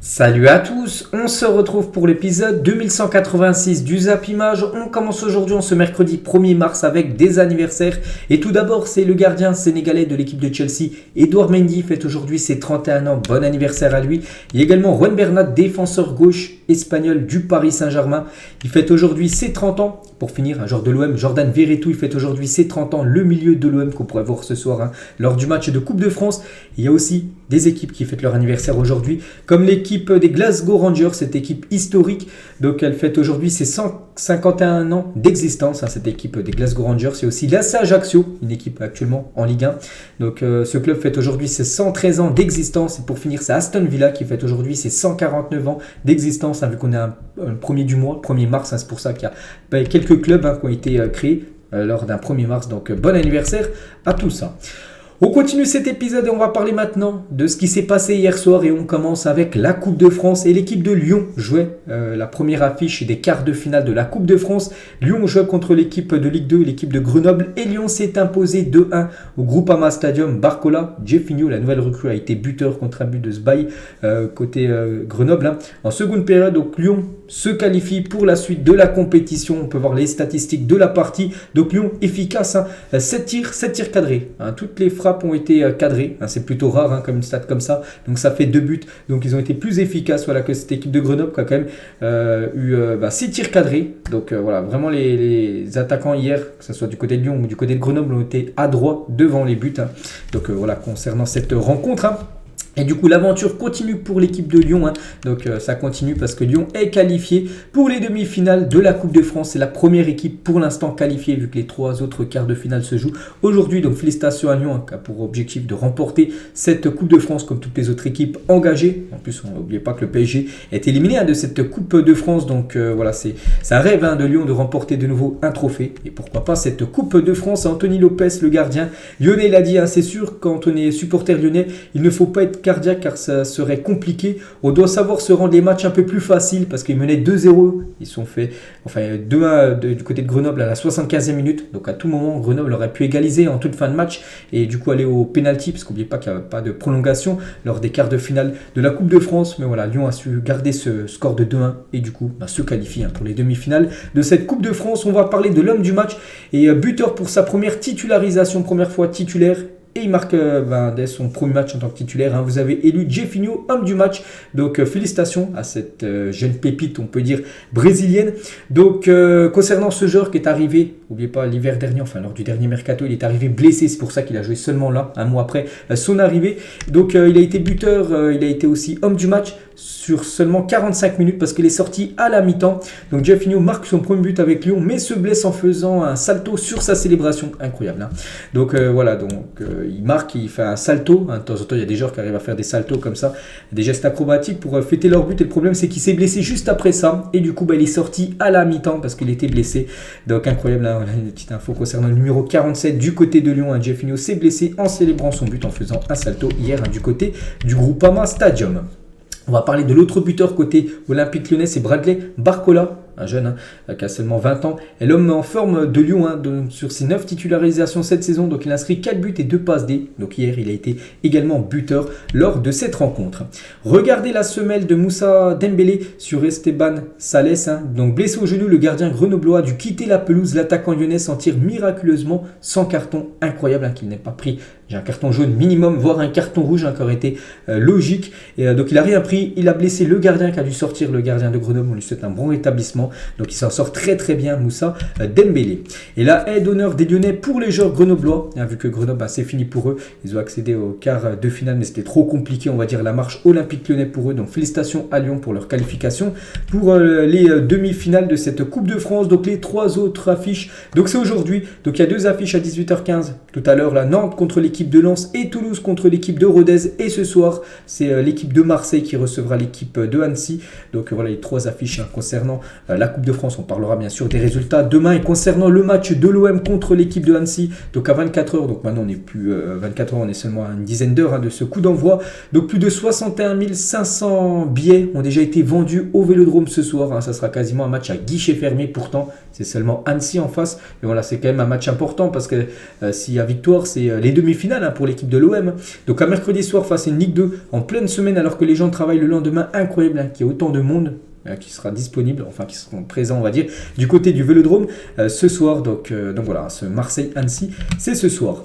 Salut à tous, on se retrouve pour l'épisode 2186 du Zap Image. On commence aujourd'hui en ce mercredi 1er mars avec des anniversaires. Et tout d'abord, c'est le gardien sénégalais de l'équipe de Chelsea, Edouard Mendy, fête aujourd'hui ses 31 ans. Bon anniversaire à lui. Il y a également Juan Bernat, défenseur gauche espagnol du Paris Saint-Germain. Il fête aujourd'hui ses 30 ans. Pour finir, un joueur de l'OM, Jordan Verretou, il fête aujourd'hui ses 30 ans. Le milieu de l'OM qu'on pourrait voir ce soir lors du match de Coupe de France. Il y a aussi des équipes qui fêtent leur anniversaire aujourd'hui, comme l'équipe des Glasgow Rangers, cette équipe historique. Donc elle fête aujourd'hui ses 151 ans d'existence, cette équipe des Glasgow Rangers. Il y a aussi l'AS Ajaccio, une équipe actuellement en Ligue 1. Donc ce club fête aujourd'hui ses 113 ans d'existence. Et pour finir, c'est Aston Villa qui fête aujourd'hui ses 149 ans d'existence, vu qu'on est un premier du mois, 1er mars. C'est pour ça qu'il y a quelques clubs qui ont été créés lors d'un 1er mars. Donc bon anniversaire à tous. On continue cet épisode et on va parler maintenant de ce qui s'est passé hier soir, et on commence avec la Coupe de France, et l'équipe de Lyon jouait la première affiche des quarts de finale de la Coupe de France. Lyon jouait contre l'équipe de Ligue 2, l'équipe de Grenoble, et Lyon s'est imposé 2-1 au Groupama Stadium. Barcola, Jefinho, la nouvelle recrue, a été buteur contre un but de Sbaï côté Grenoble. En seconde période, donc Lyon se qualifie pour la suite de la compétition. On peut voir les statistiques de la partie. Donc Lyon efficace, 7 tirs cadrés. Toutes les frappes ont été cadrées. C'est plutôt rare comme une stat comme ça. Donc ça fait 2 buts. Donc ils ont été plus efficaces que cette équipe de Grenoble qui a quand même eu 6 tirs cadrés. Donc voilà, vraiment les attaquants hier, que ce soit du côté de Lyon ou du côté de Grenoble, ont été adroits devant les buts. Donc voilà, concernant cette rencontre. Et du coup, l'aventure continue pour l'équipe de Lyon. Donc ça continue parce que Lyon est qualifié pour les demi-finales de la Coupe de France. C'est la première équipe pour l'instant qualifiée, vu que les 3 autres quarts de finale se jouent aujourd'hui. Donc félicitations à Lyon, qui a pour objectif de remporter cette Coupe de France comme toutes les autres équipes engagées. En plus, n'oubliez pas que le PSG est éliminé de cette Coupe de France. Donc voilà, c'est un rêve de Lyon de remporter de nouveau un trophée. Et pourquoi pas cette Coupe de France. Anthony Lopez, le gardien lyonnais, l'a dit, c'est sûr, quand on est supporter lyonnais, il ne faut pas être cardiaque car ça serait compliqué. On doit savoir se rendre les matchs un peu plus faciles parce qu'ils menaient 2-0. Ils sont fait 2-1 du côté de Grenoble à la 75e minute. Donc à tout moment, Grenoble aurait pu égaliser en toute fin de match et du coup aller au pénalty, parce qu'oubliez pas qu'il n'y a pas de prolongation lors des quarts de finale de la Coupe de France. Mais voilà, Lyon a su garder ce score de 2-1 et du coup se qualifie pour les demi-finales de cette Coupe de France. On va parler de l'homme du match et buteur pour sa première titularisation, première fois titulaire. Et il marque dès son premier match en tant que titulaire. Vous avez élu Jefinho homme du match. Donc félicitations à cette jeune pépite, on peut dire, brésilienne. Donc concernant ce joueur qui est arrivé, n'oubliez pas, l'hiver dernier, lors du dernier mercato, il est arrivé blessé. C'est pour ça qu'il a joué seulement là, un mois après son arrivée. Donc il a été buteur, il a été aussi homme du match sur seulement 45 minutes parce qu'il est sorti à la mi-temps. Donc Jefinho marque son premier but avec Lyon, mais se blesse en faisant un salto sur sa célébration. Incroyable. Donc voilà, il marque, il fait un salto. De temps en temps, il y a des joueurs qui arrivent à faire des saltos comme ça, des gestes acrobatiques pour fêter leur but. Et le problème, c'est qu'il s'est blessé juste après ça. Et du coup, il est sorti à la mi-temps parce qu'il était blessé. Donc incroyable, on a une petite info concernant le numéro 47 du côté de Lyon. Jefinho s'est blessé en célébrant son but en faisant un salto hier du côté du Groupama Stadium. On va parler de l'autre buteur côté Olympique Lyonnais, c'est Bradley Barcola, un jeune qui a seulement 20 ans. Et l'homme en forme de Lyon sur ses 9 titularisations cette saison. Donc il a inscrit 4 buts et 2 passes D. Donc hier, il a été également buteur lors de cette rencontre. Regardez la semelle de Moussa Dembélé sur Esteban Sales. Donc blessé au genou, le gardien grenoblois a dû quitter la pelouse. L'attaquant lyonnais s'en tire miraculeusement sans carton. Incroyable qu'il n'ait pas pris un carton jaune minimum, voire un carton rouge qui aurait été logique. Et donc il n'a rien pris. Il a blessé le gardien qui a dû sortir, le gardien de Grenoble. On lui souhaite un bon rétablissement. Donc il s'en sort très très bien, Moussa Dembélé. Et la aide d'honneur des Lyonnais pour les joueurs grenoblois, vu que Grenoble, c'est fini pour eux. Ils ont accédé au quart de finale, mais c'était trop compliqué, on va dire, la marche Olympique Lyonnais pour eux. Donc félicitations à Lyon pour leur qualification pour les demi-finales de cette Coupe de France. Donc les 3 autres affiches, donc c'est aujourd'hui. Donc il y a 2 affiches à 18h15 tout à l'heure, la Nantes contre l'équipe de Lens et Toulouse contre l'équipe de Rodez. Et ce soir, c'est l'équipe de Marseille qui recevra l'équipe de Annecy. Donc voilà les 3 affiches concernant la Coupe de France. On parlera bien sûr des résultats demain. Et concernant le match de l'OM contre l'équipe de Annecy, donc à 24 heures, donc maintenant on n'est plus 24 heures, on est seulement à une dizaine d'heures de ce coup d'envoi. Donc plus de 61 500 billets ont déjà été vendus au Vélodrome ce soir. Ça sera quasiment un match à guichet fermé. Pourtant, c'est seulement Annecy en face. Mais voilà, c'est quand même un match important parce que s'il y a victoire, c'est les demi-finales finale pour l'équipe de l'OM. Donc un mercredi soir face à une Ligue 2 en pleine semaine alors que les gens travaillent le lendemain, incroyable qu'il y ait autant de monde qui sera disponible, enfin qui seront présents on va dire, du côté du Vélodrome ce soir. Donc voilà, ce Marseille-Annecy, c'est ce soir.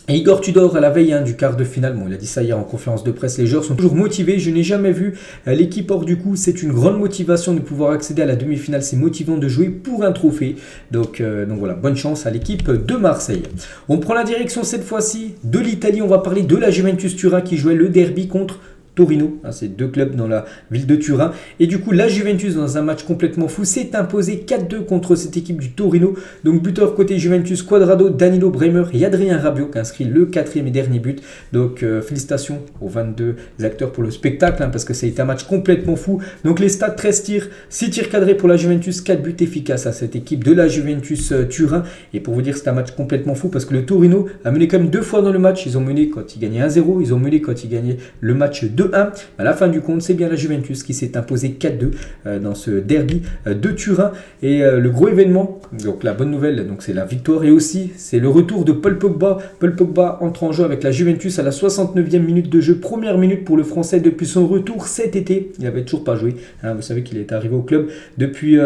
Et Igor Tudor à la veille du quart de finale, bon il a dit ça hier en conférence de presse, les joueurs sont toujours motivés, je n'ai jamais vu l'équipe hors du coup, c'est une grande motivation de pouvoir accéder à la demi-finale, c'est motivant de jouer pour un trophée, donc voilà, bonne chance à l'équipe de Marseille. On prend la direction cette fois-ci de l'Italie, on va parler de la Juventus Turin qui jouait le derby contre Torino, c'est deux clubs dans la ville de Turin. Et du coup, la Juventus, dans un match complètement fou, s'est imposée 4-2 contre cette équipe du Torino. Donc, buteur côté Juventus, Quadrado, Danilo, Bremer et Adrien Rabiot qui a inscrit le 4e et dernier but. Donc, félicitations aux 22 acteurs pour le spectacle, parce que ça a été un match complètement fou. Donc, les stats, 13 tirs, 6 tirs cadrés pour la Juventus, 4 buts efficaces à cette équipe de la Juventus Turin. Et pour vous dire, c'est un match complètement fou parce que le Torino a mené quand même 2 fois dans le match. Ils ont mené quand ils gagnaient 1-0, ils ont mené quand ils gagnaient le match 2-1. À la fin du compte, c'est bien la Juventus qui s'est imposée 4-2 dans ce derby de Turin. Et le gros événement, donc la bonne nouvelle, donc c'est la victoire et aussi c'est le retour de Paul Pogba. Paul Pogba entre en jeu avec la Juventus à la 69e minute de jeu, première minute pour le Français depuis son retour cet été. Il n'avait toujours pas joué. Vous savez qu'il est arrivé au club depuis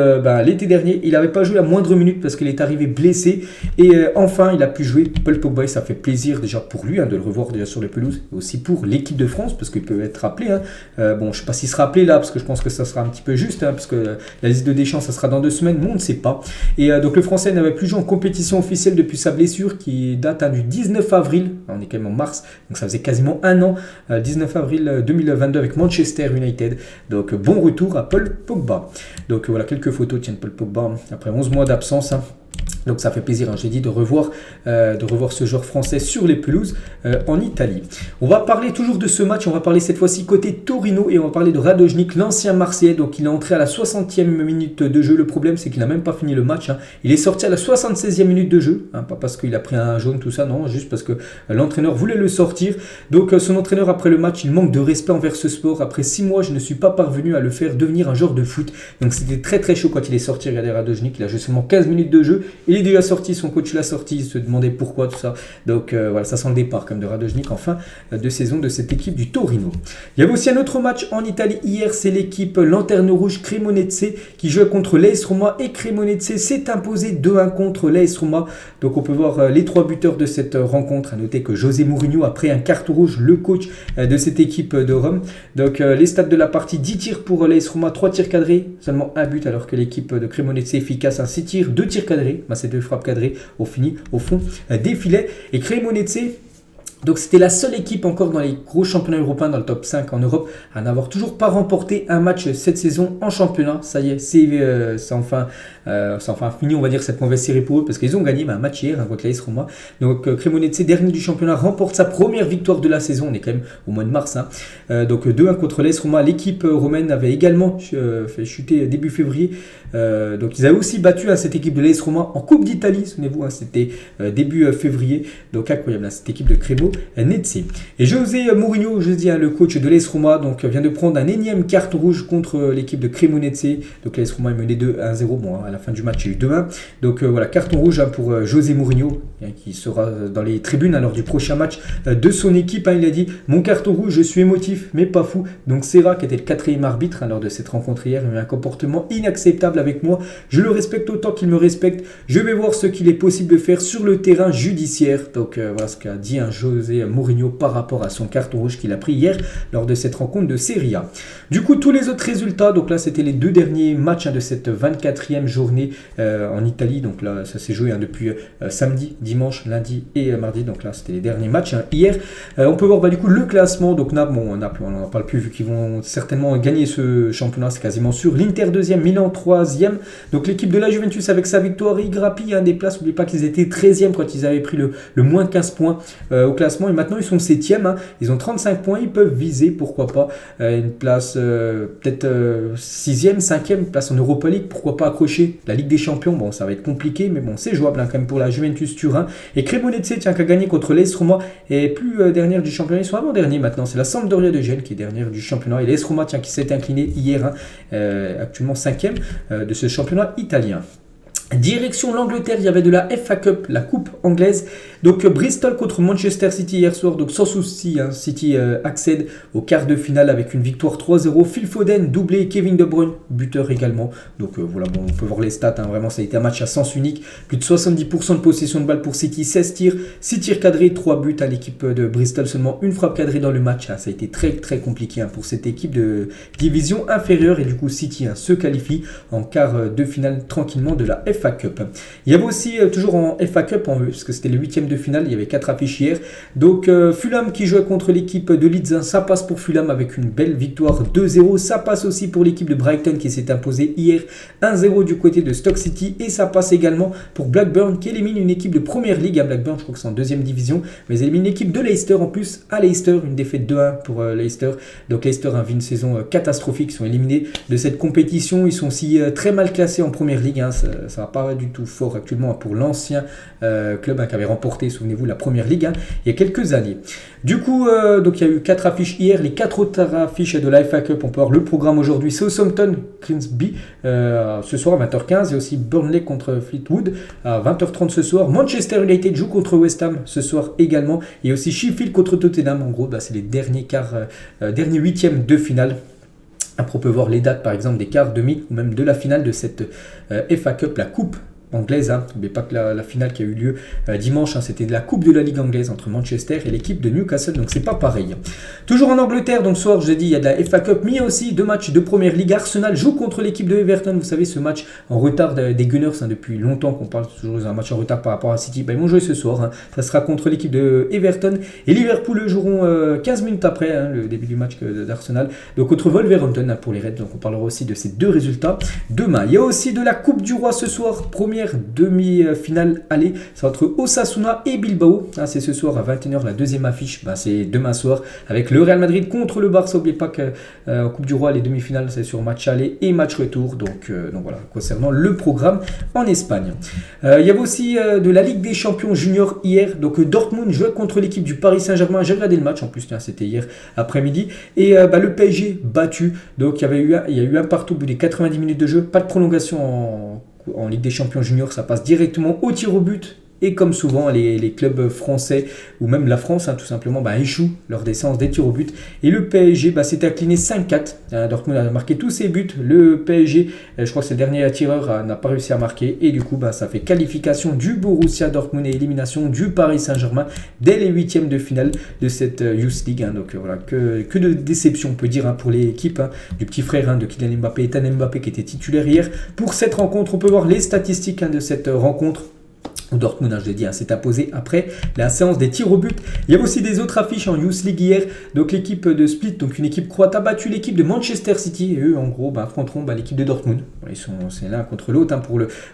l'été dernier. Il n'avait pas joué la moindre minute parce qu'il est arrivé blessé. Et enfin, il a pu jouer Paul Pogba et ça fait plaisir déjà pour lui de le revoir déjà sur les pelouses. Et aussi pour l'équipe de France parce qu'il peut être rappelé. Bon, je ne sais pas s'il sera appelé là parce que je pense que ça sera un petit peu juste parce que la liste de Deschamps, ça sera dans 2 semaines. Mais on ne sait pas. Et donc le Français n'avait plus joué en compétition officielle depuis sa blessure qui date du 19 avril. On est quand même en mars. Donc ça faisait quasiment un an. 19 avril 2022 avec Manchester United. Donc bon retour à Paul Pogba. Donc voilà quelques photos de Paul Pogba après 11 mois d'absence. Donc ça fait plaisir, j'ai dit, de revoir ce joueur français sur les pelouses en Italie. On va parler toujours de ce match, on va parler cette fois-ci côté Torino et on va parler de Radojnik, l'ancien Marseillais. Donc il est entré à la 60e minute de jeu. Le problème c'est qu'il n'a même pas fini le match. Il est sorti à la 76e minute de jeu, pas parce qu'il a pris un jaune, tout ça, non, juste parce que l'entraîneur voulait le sortir. Donc son entraîneur après le match, il manque de respect envers ce sport. Après 6 mois, je ne suis pas parvenu à le faire devenir un joueur de foot. Donc c'était très très chaud quand il est sorti. Regardez Radojnik, il a joué seulement 15 minutes de jeu. Il est déjà sorti, son coach l'a sorti, il se demandait pourquoi tout ça. Donc voilà, ça sent le départ comme de Radojnik en fin de saison de cette équipe du Torino. Il y avait aussi un autre match en Italie hier, c'est l'équipe Lanterne Rouge Cremonese qui jouait contre l'AS Roma et Cremonese s'est imposé 2-1 contre l'AS Roma. Donc on peut voir les 3 buteurs de cette rencontre. À noter que José Mourinho a pris un carton rouge, le coach de cette équipe de Rome. Donc les stats de la partie, 10 tirs pour l'AS Roma, 3 tirs cadrés, seulement un but alors que l'équipe de Cremonese est efficace, 6 tirs, 2 tirs cadrés. C'est 2 frappes cadrées au fond des filets. Et Cremonese, donc c'était la seule équipe encore dans les gros championnats européens, dans le top 5 en Europe, à n'avoir toujours pas remporté un match cette saison en championnat. Ça y est, c'est enfin fini, on va dire, cette mauvaise série pour eux, parce qu'ils ont gagné un match hier contre l'AS Roma. Donc Cremonese, dernier du championnat, remporte sa première victoire de la saison. On est quand même au mois de mars. Donc 2-1 contre l'AS Roma. L'équipe romaine avait également fait chuter début février. Donc ils avaient aussi battu cette équipe de l'AS Roma en Coupe d'Italie, souvenez-vous, c'était début février. Donc incroyable, cette équipe de Cremonese. Et José Mourinho, je dis, le coach de l'AS Roma, donc vient de prendre un énième carton rouge contre l'équipe de Cremonese. Donc l'AS Roma est mené 2-1-0. Bon, à la fin du match, il y a eu 2-1. Donc voilà, carton rouge pour José Mourinho, qui sera dans les tribunes lors du prochain match de son équipe. Il a dit: mon carton rouge, je suis émotif, mais pas fou. Donc Serra, qui était le 4e arbitre lors de cette rencontre hier, il a eu un comportement inacceptable avec moi. Je le respecte autant qu'il me respecte. Je vais voir ce qu'il est possible de faire sur le terrain judiciaire. Donc voilà ce qu'a dit José Mourinho par rapport à son carton rouge qu'il a pris hier lors de cette rencontre de Serie A. Du coup, tous les autres résultats, donc là c'était les 2 derniers matchs de cette 24e journée en Italie. Donc là ça s'est joué depuis samedi, dimanche, lundi et mardi. Donc là c'était les derniers matchs hier. On peut voir du coup le classement. Donc Naples, on n'en parle plus vu qu'ils vont certainement gagner ce championnat, c'est quasiment sûr. L'Inter 2e, Milan 3e. Donc l'équipe de la Juventus avec sa victoire, il grappille des places. N'oubliez pas qu'ils étaient 13e quand ils avaient pris le moins 15 points au classement, et maintenant ils sont 7e. Ils ont 35 points, ils peuvent viser, pourquoi pas, une place peut-être 6e, 5e, place en Europa League, pourquoi pas accrocher la Ligue des Champions. Bon, ça va être compliqué, mais bon, c'est jouable quand même pour la Juventus Turin. Et Cremonese, qui a gagné contre l'AS Roma, et plus dernière du championnat, ils sont avant-dernier maintenant. C'est la Sampdoria de Gênes qui est dernière du championnat, et l'AS Roma qui s'est incliné hier, actuellement 5e de ce championnat italien. Direction l'Angleterre, il y avait de la FA Cup, la coupe anglaise. Donc Bristol contre Manchester City hier soir. Donc sans souci, City accède au quart de finale avec une victoire 3-0. Phil Foden, doublé, Kevin De Bruyne, buteur également. Donc voilà, bon, on peut voir les stats. Vraiment, ça a été un match à sens unique. Plus de 70% de possession de balle pour City, 16 tirs, 6 tirs cadrés, 3 buts à l'équipe de Bristol. Seulement une frappe cadrée dans le match. Ça a été très très compliqué pour cette équipe de division inférieure. Et du coup, City se qualifie en quart de finale tranquillement de la FA Cup. Il y avait aussi, toujours en FA Cup, parce que c'était le 8e de finale, il y avait 4 affiches hier. Donc Fulham qui jouait contre l'équipe de Leeds, ça passe pour Fulham avec une belle victoire 2-0. Ça passe aussi pour l'équipe de Brighton qui s'est imposée hier 1-0 du côté de Stoke City. Et ça passe également pour Blackburn qui élimine une équipe de première ligue. À Blackburn, je crois que c'est en 2e division, mais élimine une équipe de Leicester en plus à Leicester. Une défaite 2-1 pour Leicester. Donc Leicester a vu une saison catastrophique, ils sont éliminés de cette compétition. Ils sont aussi très mal classés en première ligue. Ça va pas du tout fort actuellement pour l'ancien club qui avait remporté, souvenez-vous, la première ligue il y a quelques années. Du coup, donc il y a eu 4 affiches hier, les 4 autres affiches de la FA Cup. On peut voir le programme aujourd'hui. Southampton, Grimsby ce soir à 20h15. Il y a aussi Burnley contre Fleetwood à 20h30 ce soir. Manchester United joue contre West Ham ce soir également. Et aussi Sheffield contre Tottenham. En gros, c'est les derniers derniers huitièmes de finale. Après, on peut voir les dates par exemple des quarts, demi ou même de la finale de cette FA Cup, la coupe anglaise. N'oubliez pas que la finale qui a eu lieu dimanche, c'était de la coupe de la Ligue anglaise entre Manchester et l'équipe de Newcastle, donc c'est pas pareil. Toujours en Angleterre, donc ce soir, je l'ai dit, il y a de la FA Cup, mais il y a aussi 2 matchs de première ligue. Arsenal joue contre l'équipe de Everton, vous savez, ce match en retard des Gunners, depuis longtemps qu'on parle toujours d'un match en retard par rapport à City. Ils vont jouer ce soir, ça sera contre l'équipe de Everton, et Liverpool joueront 15 minutes après le début du match d'Arsenal, donc contre Wolverhampton pour les Reds. Donc on parlera aussi de ces 2 résultats demain. Il y a aussi de la Coupe du Roi ce soir, première demi-finale aller, c'est entre Osasuna et Bilbao. C'est ce soir à 21h la deuxième affiche. C'est demain soir avec le Real Madrid contre le Barça. N'oubliez pas que en Coupe du Roi, les demi-finales c'est sur match aller et match retour. Donc voilà, concernant le programme en Espagne. Il y avait aussi de la Ligue des Champions juniors hier. Donc Dortmund jouait contre l'équipe du Paris Saint-Germain. J'ai regardé le match en plus, c'était hier après-midi. Et le PSG battu. Donc il y a eu un partout au bout des 90 minutes de jeu. Pas de prolongation en Ligue des Champions juniors, ça passe directement au tir au but. Et comme souvent, les clubs français, ou même la France, tout simplement, échouent lors des séances des tirs au but. Et le PSG s'est incliné 5-4. Dortmund a marqué tous ses buts. Le PSG, je crois que c'est le dernier tireur, n'a pas réussi à marquer. Et du coup, ça fait qualification du Borussia Dortmund et élimination du Paris Saint-Germain dès les 8e de finale de cette Youth League. Donc voilà, que de déception, on peut dire, pour l'équipe du petit frère de Kylian Mbappé, Ethan Mbappé, qui était titulaire hier. Pour cette rencontre, on peut voir les statistiques de cette rencontre. Dortmund, je l'ai dit, s'est imposé après la séance des tirs au but. Il y avait aussi des autres affiches en Youth League hier. Donc l'équipe de Split, donc une équipe croate, a battu l'équipe de Manchester City. Et eux, en gros, affronteront l'équipe de Dortmund. C'est l'un contre l'autre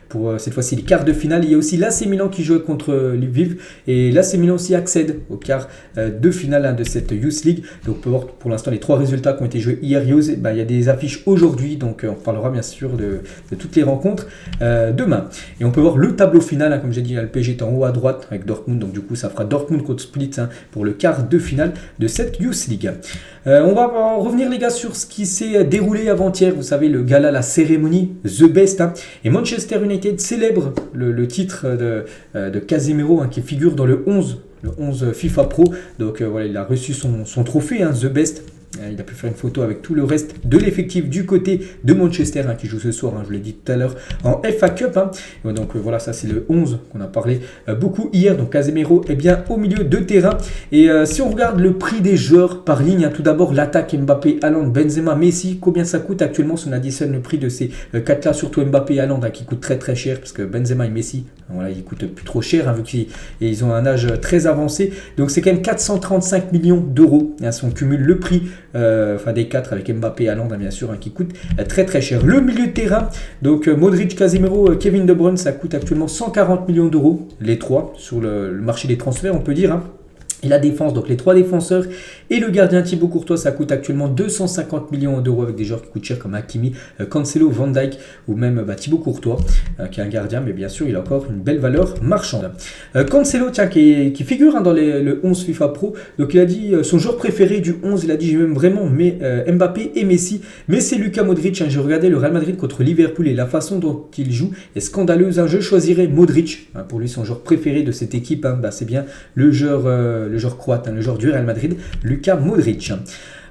pour cette fois-ci les quarts de finale. Il y a aussi l'AC Milan qui joue contre Lviv. Et l'AC Milan aussi accède au quart de finale de cette Youth League. Donc on peut voir pour l'instant les 3 résultats qui ont été joués hier. Il y a des affiches aujourd'hui. Donc on parlera bien sûr de toutes les rencontres demain. Et on peut voir le tableau final, comme j'ai dit, le PSG est en haut à droite avec Dortmund, donc du coup ça fera Dortmund contre Split pour le quart de finale de cette Youth League. On va revenir les gars sur ce qui s'est déroulé avant-hier, vous savez, le gala, la cérémonie The Best, et Manchester United célèbre le titre de Casemiro qui figure dans le 11 FIFA Pro. Donc voilà, il a reçu son trophée The Best. Il a pu faire une photo avec tout le reste de l'effectif du côté de Manchester qui joue ce soir, je vous l'ai dit tout à l'heure, en FA Cup. Donc voilà, ça c'est le 11 qu'on a parlé beaucoup hier. Donc Casemiro est bien au milieu de terrain. Et si on regarde le prix des joueurs par ligne, tout d'abord l'attaque Mbappé, Haaland, Benzema, Messi, combien ça coûte actuellement si on additionne le prix de ces 4-là, surtout Mbappé et Haaland qui coûtent très très cher, parce que Benzema et Messi, voilà, ils coûtent plus trop cher vu qu'ils ont un âge très avancé. Donc c'est quand même 435 millions d'euros si on cumule le prix des 4 avec Mbappé et Haaland bien sûr qui coûte très très cher. Le milieu de terrain, donc Modric, Casemiro, Kevin De Bruyne, ça coûte actuellement 140 millions d'euros les 3 sur le marché des transferts, on peut dire. Et la défense, donc les 3 défenseurs et le gardien Thibaut Courtois, ça coûte actuellement 250 millions d'euros avec des joueurs qui coûtent cher comme Hakimi, Cancelo, Van Dijk ou même Thibaut Courtois qui est un gardien, mais bien sûr il a encore une belle valeur marchande. Cancelo, tiens, qui figure dans le 11 FIFA Pro, donc il a dit son joueur préféré du 11, il a dit j'ai même vraiment Mbappé et Messi, mais c'est Luka Modric, hein, j'ai regardé le Real Madrid contre Liverpool et la façon dont il joue est scandaleuse, hein, je choisirais Modric, hein, pour lui son joueur préféré de cette équipe, hein, c'est bien le joueur croate, hein, le joueur du Real Madrid, Luka Modric.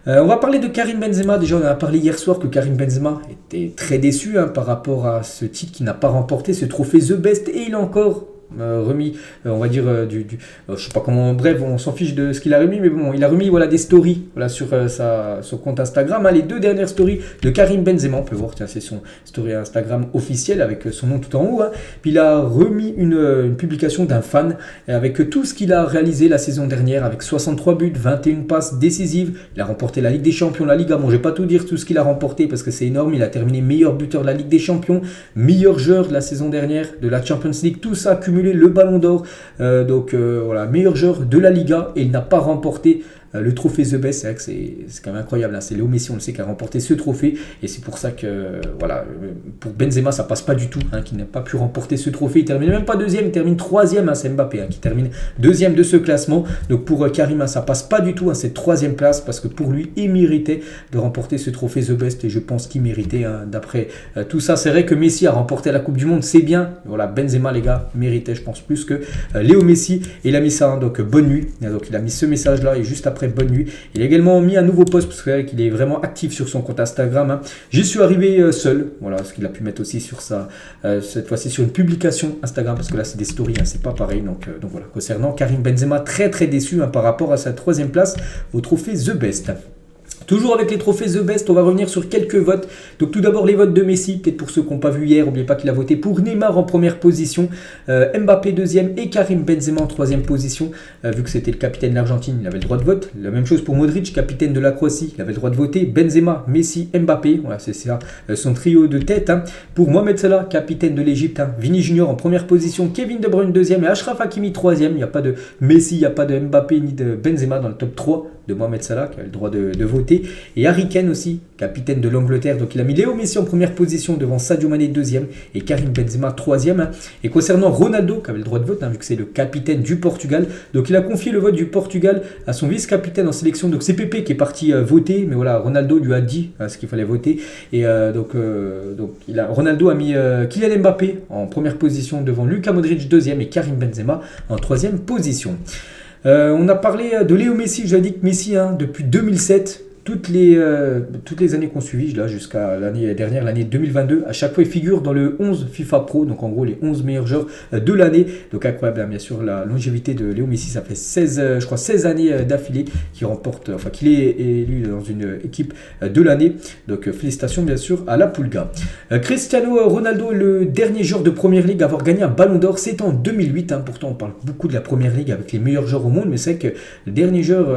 On va parler de Karim Benzema. Déjà, on a parlé hier soir que Karim Benzema était très déçu par rapport à ce titre qu'il n'a pas remporté, ce trophée The Best, et il a encore remis, on va dire, je sais pas comment, bref, on s'en fiche de ce qu'il a remis, mais bon, il a remis des stories sur son compte Instagram, les 2 dernières stories de Karim Benzema, on peut voir, tiens, c'est son story Instagram officiel avec son nom tout en haut, puis il a remis une publication d'un fan avec tout ce qu'il a réalisé la saison dernière, avec 63 buts, 21 passes décisives, il a remporté la Ligue des Champions, la Liga, bon, je vais pas tout dire tout ce qu'il a remporté parce que c'est énorme, il a terminé meilleur buteur de la Ligue des Champions, meilleur joueur de la saison dernière, de la Champions League, tout ça cumulé le ballon d'or, voilà, meilleur joueur de la Liga, et il n'a pas remporté le trophée The Best. C'est vrai que c'est quand même incroyable, hein. C'est Léo Messi, on le sait, qui a remporté ce trophée, et c'est pour ça que voilà, pour Benzema ça passe pas du tout, hein, qu'il n'a pas pu remporter ce trophée. Il termine même pas deuxième, il termine troisième, hein, c'est Mbappé qui termine deuxième de ce classement. Donc pour Karim, ça passe pas du tout, hein, cette troisième place, parce que pour lui il méritait de remporter ce trophée The Best, et je pense qu'il méritait, hein, d'après tout ça. C'est vrai que Messi a remporté la Coupe du Monde, c'est bien, voilà, Benzema les gars méritait, je pense, plus que Léo Messi. Et il a mis ça, hein, donc bonne nuit, donc il a mis ce message là, et juste après bonne nuit, il a également mis un nouveau post, parce qu'il est vraiment actif sur son compte Instagram, hein. J'y suis arrivé seul, voilà ce qu'il a pu mettre aussi sur cette fois-ci sur une publication Instagram, parce que là c'est des stories, hein, c'est pas pareil, donc voilà, concernant Karim Benzema, très très déçu, hein, par rapport à sa troisième place au trophée The Best. Toujours avec les trophées The Best, on va revenir sur quelques votes. Donc tout d'abord les votes de Messi, peut-être pour ceux qui n'ont pas vu hier, n'oubliez pas qu'il a voté pour Neymar en première position, Mbappé deuxième et Karim Benzema en troisième position. Vu que c'était le capitaine de l'Argentine, il avait le droit de vote. La même chose pour Modric, capitaine de la Croatie, il avait le droit de voter. Benzema, Messi, Mbappé, voilà, c'est ça son trio de tête, hein. Pour Mohamed Salah, capitaine de l'Égypte, hein. Vini Junior en première position, Kevin De Bruyne deuxième et Achraf Hakimi troisième. Il n'y a pas de Messi, il n'y a pas de Mbappé ni de Benzema dans le top 3 de Mohamed Salah, qui a le droit de voter. Et Harry Kane aussi, capitaine de l'Angleterre, donc il a mis Léo Messi en première position devant Sadio Mané deuxième et Karim Benzema troisième, hein. Et concernant Ronaldo, qui avait le droit de vote, hein, vu que c'est le capitaine du Portugal, donc il a confié le vote du Portugal à son vice-capitaine en sélection, donc c'est Pepe qui est parti voter, mais voilà, Ronaldo lui a dit ce qu'il fallait voter, et Ronaldo a mis Kylian Mbappé en première position devant Luka Modric deuxième et Karim Benzema en troisième position. On a parlé de Léo Messi, je l'ai dit que Messi, hein, depuis 2007, toutes les années qu'on suivit, là, jusqu'à l'année dernière, l'année 2022, à chaque fois il figure dans le 11 FIFA Pro, donc en gros les 11 meilleurs joueurs de l'année. Donc incroyable, hein, bien sûr, la longévité de Léo Messi, ça fait 16 années d'affilée qu'il est élu dans une équipe de l'année. Donc félicitations bien sûr à la Pulga. Cristiano Ronaldo, le dernier joueur de Première Ligue à avoir gagné un ballon d'or, c'est en 2008, hein. Pourtant on parle beaucoup de la Première Ligue avec les meilleurs joueurs au monde, mais c'est vrai que le dernier joueur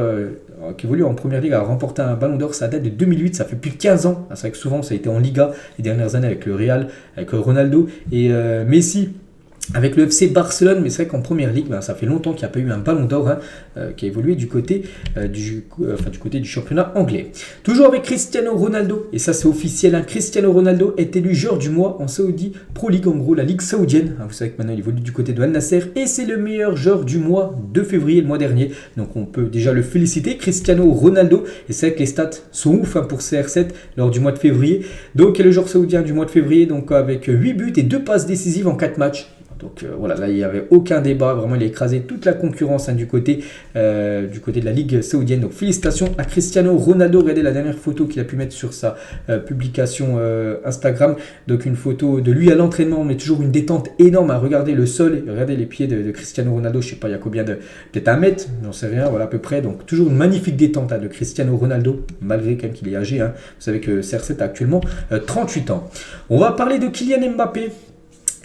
qui évolue en Première Ligue à remporter un ballon d'or, ça date de 2008, ça fait plus de 15 ans. C'est vrai que souvent ça a été en Liga les dernières années avec le Real, avec Ronaldo et Messi avec le FC Barcelone, mais c'est vrai qu'en Première Ligue, ça fait longtemps qu'il n'y a pas eu un ballon d'or, hein, qui a évolué du côté du championnat anglais. Toujours avec Cristiano Ronaldo, et ça c'est officiel, hein, Cristiano Ronaldo est élu joueur du mois en Saudi Pro League, en gros la Ligue saoudienne, hein, vous savez que maintenant il évolue du côté de Al Nasser, et c'est le meilleur joueur du mois de février, le mois dernier, donc on peut déjà le féliciter, Cristiano Ronaldo, et c'est vrai que les stats sont ouf, hein, pour CR7 lors du mois de février, donc il est le joueur saoudien du mois de février, donc avec 8 buts et 2 passes décisives en 4 matchs. Donc voilà, là il n'y avait aucun débat, vraiment il a écrasé toute la concurrence, hein, du côté de la Ligue saoudienne. Donc félicitations à Cristiano Ronaldo. Regardez la dernière photo qu'il a pu mettre sur sa publication Instagram, donc une photo de lui à l'entraînement, mais toujours une détente énorme, à regarder le sol, regardez les pieds de Cristiano Ronaldo, je sais pas il y a combien peut-être 1 mètre, j'en sais rien, voilà à peu près, donc toujours une magnifique détente, hein, de Cristiano Ronaldo, malgré quand même qu'il est âgé, hein. Vous savez que CR7 a actuellement 38 ans. On va parler de Kylian Mbappé.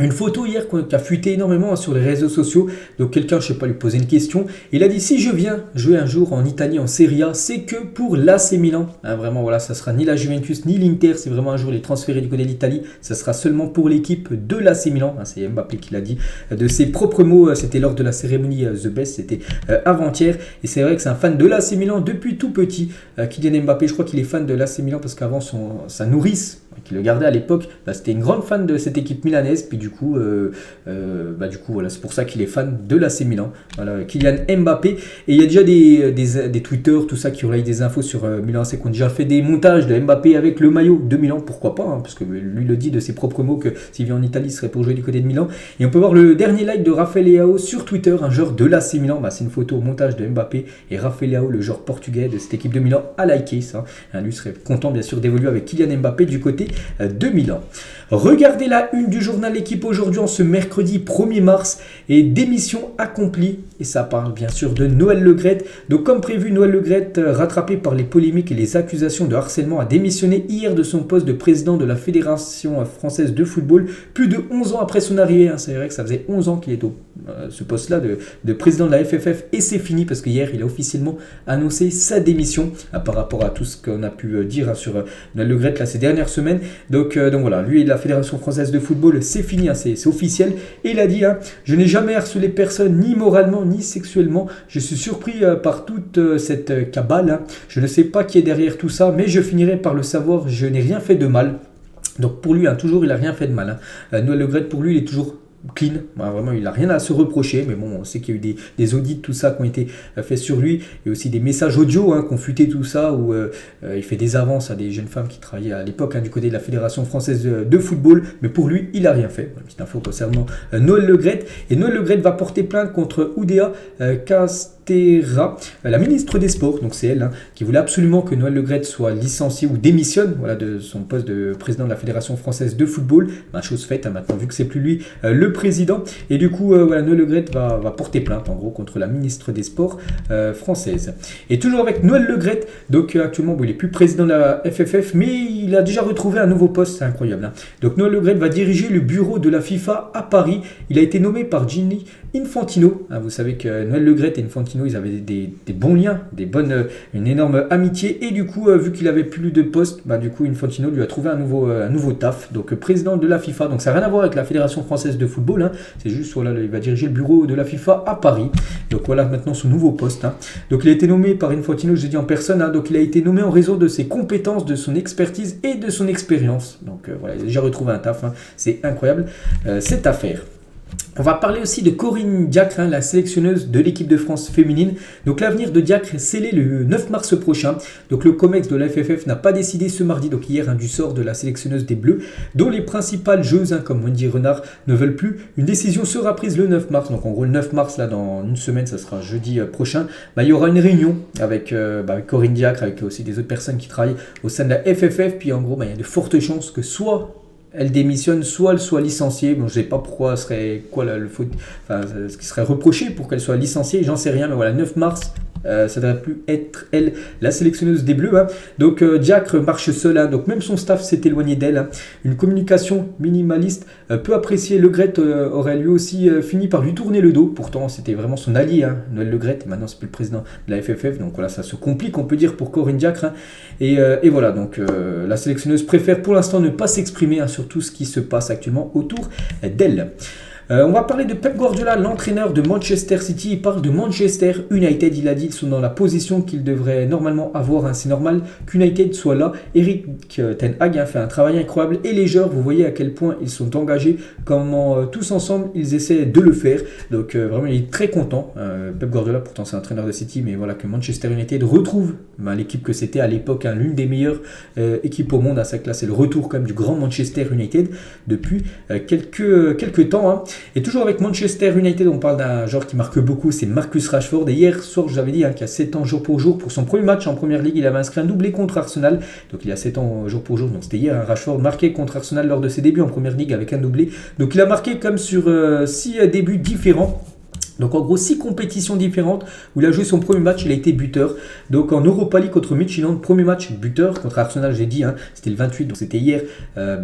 Une photo hier qui a fuité énormément sur les réseaux sociaux. Donc quelqu'un, je sais pas, lui poser une question. Il a dit si je viens jouer un jour en Italie en Serie A, c'est que pour l'AC Milan. Hein, vraiment, voilà, ça sera ni la Juventus ni l'Inter. Si vraiment un jour il est transféré du côté de l'Italie, ça sera seulement pour l'équipe de l'AC Milan. Hein, c'est Mbappé qui l'a dit de ses propres mots. C'était lors de la cérémonie The Best, c'était avant-hier. Et c'est vrai que c'est un fan de l'AC Milan depuis tout petit. Kylian Mbappé, je crois qu'il est fan de l'AC Milan parce qu'avant sa nourrice, qui le gardait à l'époque, c'était une grande fan de cette équipe milanaise. Puis du coup, voilà, c'est pour ça qu'il est fan de l'AC Milan. Voilà, Kylian Mbappé. Et il y a déjà des Twitter, tout ça, qui relaient des infos sur Milan AC, qui ont déjà fait des montages de Mbappé avec le maillot de Milan. Pourquoi pas, hein, parce que lui le dit de ses propres mots que s'il vient en Italie, ce serait pour jouer du côté de Milan. Et on peut voir le dernier like de Rafael Leao sur Twitter, un joueur de l'AC Milan. C'est une photo au montage de Mbappé et Rafael Leao, le joueur portugais de cette équipe de Milan, a liké ça. Lui serait content bien sûr d'évoluer avec Kylian Mbappé du côté de Milan. Regardez la une du journal L'équipe aujourd'hui en ce mercredi 1er mars et démission accomplie. Et ça parle bien sûr de Noël Le Graët. Donc comme prévu, Noël Le Graët, rattrapé par les polémiques et les accusations de harcèlement, a démissionné hier de son poste de président de la Fédération française de football, plus de 11 ans après son arrivée. C'est vrai que ça faisait 11 ans qu'il est au ce poste-là de président de la FFF et c'est fini parce qu'hier il a officiellement annoncé sa démission par rapport à tout ce qu'on a pu dire sur Noël Le Graët ces dernières semaines. Donc voilà, lui et la Fédération française de football, c'est fini, c'est officiel. Et il a dit je n'ai jamais harcelé personne, ni moralement, ni sexuellement. Je suis surpris par toute cette cabale. Je ne sais pas qui est derrière tout ça, mais je finirai par le savoir. Je n'ai rien fait de mal. Donc pour lui, toujours, il n'a rien fait de mal. Noël Le Graët, pour lui, il est toujours clean, vraiment il n'a rien à se reprocher, mais bon, on sait qu'il y a eu des audits, tout ça qui ont été faits sur lui, et aussi des messages audio qui ont fuité tout ça, où il fait des avances à des jeunes femmes qui travaillaient à l'époque du côté de la Fédération française de football, mais pour lui, il n'a rien fait. Une petite info concernant Noël Le Graët, et Noël Le Graët va porter plainte contre Oudéa Castéra, la ministre des Sports, donc c'est elle qui voulait absolument que Noël Le Graët soit licencié ou démissionne de son poste de président de la Fédération française de football. Chose faite maintenant, vu que c'est plus lui le président, et du coup Noël Le Graët va porter plainte en gros contre la ministre des Sports française. Et toujours avec Noël Le Graët, donc actuellement il est plus président de la FFF, mais il a déjà retrouvé un nouveau poste, c'est incroyable. Donc Noël Le Graët va diriger le bureau de la FIFA à Paris. Il a été nommé par Gianni Infantino. Vous savez que Noël Le Graët et Infantino, ils avaient des bons liens, une énorme amitié, et du coup vu qu'il avait plus de poste, du coup Infantino lui a trouvé un nouveau taf, donc président de la FIFA. Donc ça n'a rien à voir avec la Fédération française de football, c'est juste il va diriger le bureau de la FIFA à Paris. Donc voilà maintenant son nouveau poste. Donc il a été nommé par Infantino, je dis en personne, donc il a été nommé en raison de ses compétences, de son expertise et de son expérience. Donc voilà, il a déjà retrouvé un taf, c'est incroyable cette affaire. On va parler aussi de Corinne Diacre, la sélectionneuse de l'équipe de France féminine. Donc l'avenir de Diacre est scellé le 9 mars prochain. Donc le COMEX de la FFF n'a pas décidé ce mardi, donc hier, du sort de la sélectionneuse des Bleus, dont les principales joueuses, comme Wendy Renard, ne veulent plus. Une décision sera prise le 9 mars. Donc en gros le 9 mars, dans une semaine, ça sera jeudi prochain. Il y aura une réunion avec Corinne Diacre, avec aussi des autres personnes qui travaillent au sein de la FFF. Puis en gros, il y a de fortes chances que soit elle démissionne, soit elle soit licenciée. Bon, je ne sais pas pourquoi serait quoi ce qui serait reproché pour qu'elle soit licenciée, j'en sais rien, mais voilà, 9 mars, ça ne devrait plus être elle, la sélectionneuse des Bleus. Donc Diacre marche seule, donc même son staff s'est éloigné d'elle. Une communication minimaliste peu appréciée. Le Graët aurait lui aussi fini par lui tourner le dos. Pourtant, c'était vraiment son allié, Noël Le Graët, et maintenant c'est plus le président de la FFF. Donc voilà, ça se complique, on peut dire, pour Corinne Diacre. Et voilà, donc la sélectionneuse préfère pour l'instant ne pas s'exprimer sur tout ce qui se passe actuellement autour d'elle. On va parler de Pep Guardiola, l'entraîneur de Manchester City. Il parle de Manchester United. Il a dit qu'ils sont dans la position qu'ils devraient normalement avoir. C'est normal qu'United soit là. Eric Ten Hag fait un travail incroyable. Et les joueurs, vous voyez à quel point ils sont engagés. Comment tous ensemble, ils essaient de le faire. Donc vraiment, il est très content. Pep Guardiola, pourtant c'est un entraîneur de City. Mais voilà, que Manchester United retrouve l'équipe que c'était à l'époque. L'une des meilleures équipes au monde à sa classe. C'est le retour quand même du grand Manchester United depuis quelques temps. Et toujours avec Manchester United, on parle d'un joueur qui marque beaucoup, c'est Marcus Rashford. Et hier soir, je vous avais dit qu'il a 7 ans jour pour jour. Pour son premier match en Première Ligue, il avait inscrit un doublé contre Arsenal. Donc il a 7 ans jour pour jour. Donc c'était hier, Rashford marqué contre Arsenal lors de ses débuts en Première Ligue avec un doublé. Donc il a marqué comme sur 6 débuts différents. Donc en gros 6 compétitions différentes où il a joué son premier match, il a été buteur. Donc en Europa League contre Midtjylland, premier match buteur contre Arsenal, j'ai dit, c'était le 28, donc c'était hier,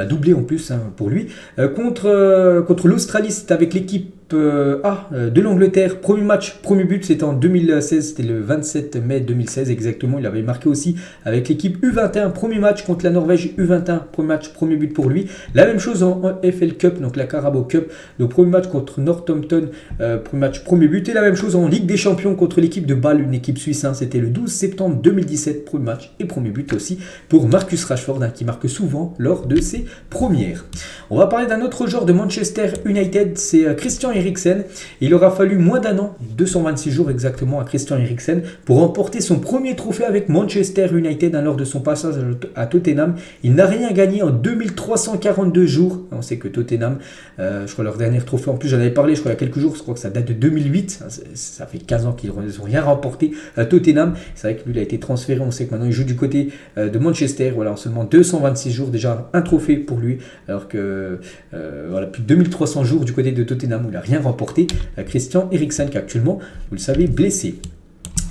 doublé en plus pour lui. Contre l'Australie, c'était avec l'équipe A de l'Angleterre, premier match, premier but, c'était en 2016, c'était le 27 mai 2016 exactement. Il avait marqué aussi avec l'équipe U21, premier match contre la Norvège, U21, premier match, premier but pour lui. La même chose en FL Cup, donc la Carabao Cup, le premier match contre Northampton, premier match, premier but. Et la même chose en Ligue des Champions contre l'équipe de Bâle, une équipe suisse, c'était le 12 septembre 2017, premier match et premier but aussi pour Marcus Rashford, qui marque souvent lors de ses premières. On va parler d'un autre joueur de Manchester United, c'est Christian Eriksen. Il aura fallu moins d'un an, 226 jours exactement à Christian Eriksen, pour remporter son premier trophée avec Manchester United lors de son passage à Tottenham. Il n'a rien gagné en 2342 jours. On sait que Tottenham, je crois leur dernier trophée, en plus j'en avais parlé je crois il y a quelques jours, je crois que ça date de 2008, ça fait 15 ans qu'ils n'ont rien remporté à Tottenham. C'est vrai que lui il a été transféré, on sait que maintenant il joue du côté de Manchester. Voilà, en seulement 226 jours déjà un trophée pour lui, alors que plus de 2300 jours du côté de Tottenham où il n'a rien remporté. Christian Eriksen qui est actuellement, vous le savez, blessé.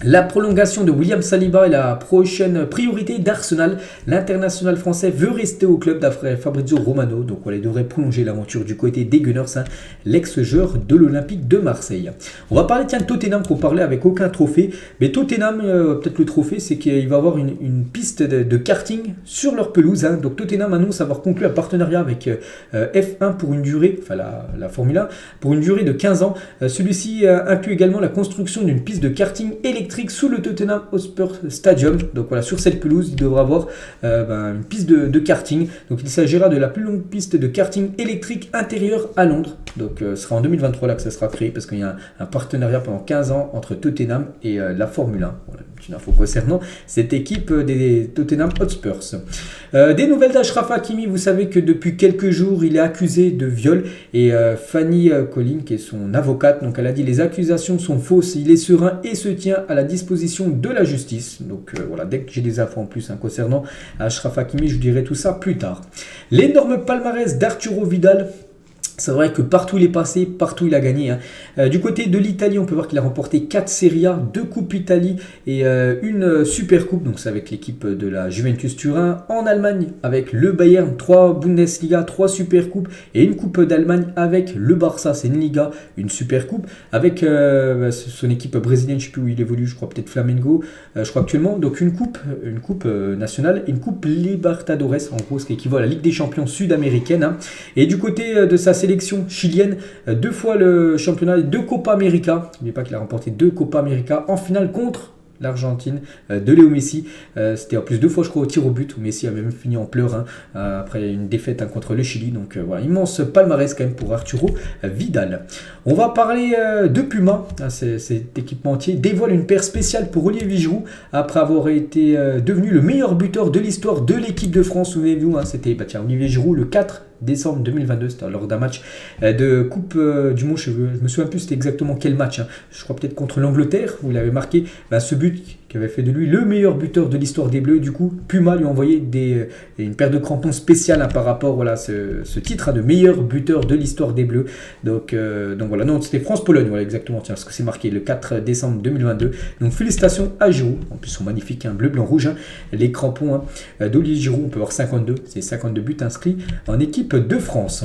La prolongation de William Saliba est la prochaine priorité d'Arsenal. L'international français veut rester au club d'après Fabrizio Romano. Donc il devrait prolonger l'aventure du côté des Gunners, l'ex-joueur de l'Olympique de Marseille. On va parler de Tottenham pour parler avec aucun trophée. Mais Tottenham, peut-être le trophée, c'est qu'il va avoir une piste de karting sur leur pelouse. Donc Tottenham annonce avoir conclu un partenariat avec F1 pour une durée, enfin la Formule 1, pour une durée de 15 ans. Celui-ci inclut également la construction d'une piste de karting électrique sous le Tottenham Hotspur Stadium. Donc voilà, sur cette pelouse, il devra avoir une piste de karting. Donc il s'agira de la plus longue piste de karting électrique intérieure à Londres. Donc ce sera en 2023 là que ça sera créé parce qu'il y a un partenariat pendant 15 ans entre Tottenham et la Formule 1. Voilà, une info concernant cette équipe des Tottenham Hotspurs. Des nouvelles d'Achraf Hakimi, vous savez que depuis quelques jours il est accusé de viol et Fanny Collin qui est son avocate, donc elle a dit les accusations sont fausses, il est serein et se tient à la disposition de la justice. Donc voilà, dès que j'ai des infos en plus concernant Achraf Hakimi, je vous dirai tout ça plus tard. L'énorme palmarès d'Arturo Vidal. C'est vrai que partout il est passé, partout il a gagné. Du côté de l'Italie, on peut voir qu'il a remporté 4 Serie A, 2 Coupes Italie et une Super Coupe. Donc c'est avec l'équipe de la Juventus Turin. En Allemagne, avec le Bayern, 3 Bundesliga, 3 Super Coupes et une Coupe d'Allemagne avec le Barça. C'est une Liga, une Super Coupe. Avec son équipe brésilienne, je ne sais plus où il évolue, je crois peut-être Flamengo, je crois actuellement. Donc une coupe nationale, une Coupe Libertadores, en gros ce qui équivaut à la Ligue des Champions sud-américaine. Et du côté de sa sélection chilienne, 2 fois le championnat et 2 Copa América. N'oubliez pas qu'il a remporté 2 Copa América en finale contre l'Argentine de Léo Messi. C'était en plus 2 fois je crois au tir au but où Messi a même fini en pleurs après une défaite contre le Chili. Donc voilà, immense palmarès quand même pour Arturo Vidal. On va parler de Puma. Cet équipementier dévoile une paire spéciale pour Olivier Giroud après avoir été devenu le meilleur buteur de l'histoire de l'équipe de France. Souvenez-vous, c'était Olivier Giroud le 4 décembre 2022, c'était lors d'un match de Coupe du Monde. Je me souviens plus c'était exactement quel match. Je crois peut-être contre l'Angleterre où il avait marqué ce but qui avait fait de lui le meilleur buteur de l'histoire des Bleus. Du coup, Puma lui a envoyé une paire de crampons spéciale par rapport à ce titre de meilleur buteur de l'histoire des Bleus. Donc voilà, non, c'était France-Pologne, voilà exactement, parce que c'est marqué le 4 décembre 2022. Donc félicitations à Giroud, en plus ils sont magnifiques, bleu, blanc, rouge, les crampons d'Olivier Giroud, on peut voir 52, c'est 52 buts inscrits en équipe de France.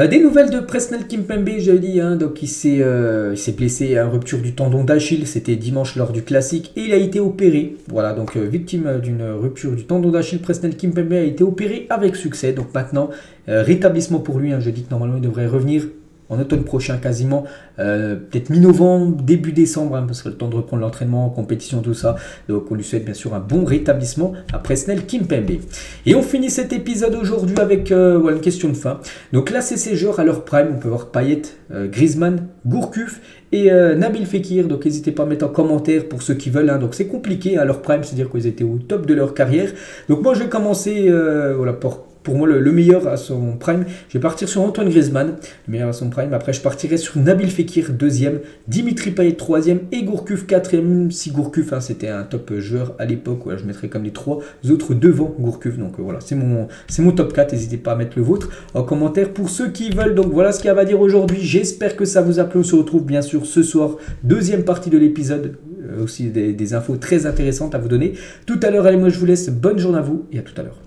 Des nouvelles de Presnel Kimpembe, j'avais dit, donc il s'est blessé à rupture du tendon d'Achille, c'était dimanche lors du classique et il a été opéré. Voilà, donc victime d'une rupture du tendon d'Achille, Presnel Kimpembe a été opéré avec succès. Donc maintenant, rétablissement pour lui, je dis que normalement il devrait revenir en automne prochain quasiment, peut-être mi-novembre, début décembre, parce que le temps de reprendre l'entraînement, compétition, tout ça. Donc on lui souhaite bien sûr un bon rétablissement à Presnel Kimpembe. Et on finit cet épisode aujourd'hui avec une question de fin. Donc là c'est ces joueurs à leur prime, on peut voir Payet, Griezmann, Gourcuff et Nabil Fekir. Donc n'hésitez pas à mettre en commentaire pour ceux qui veulent. Donc c'est compliqué à leur prime, c'est-à-dire qu'ils étaient au top de leur carrière. Donc moi je vais commencer pour moi le meilleur à son prime. Je vais partir sur Antoine Griezmann, le meilleur à son prime. Après, je partirai sur Nabil Fekir, deuxième, Dimitri Payet, troisième et Gourcuff, quatrième. Si Gourcuff, c'était un top joueur à l'époque, je mettrais comme les trois autres devant Gourcuff. Donc voilà, c'est mon top 4. N'hésitez pas à mettre le vôtre en commentaire pour ceux qui veulent. Donc voilà ce qu'il y a à dire aujourd'hui. J'espère que ça vous a plu. On se retrouve bien sûr ce soir, deuxième partie de l'épisode. Aussi des infos très intéressantes à vous donner tout à l'heure. Allez, moi je vous laisse. Bonne journée à vous et à tout à l'heure.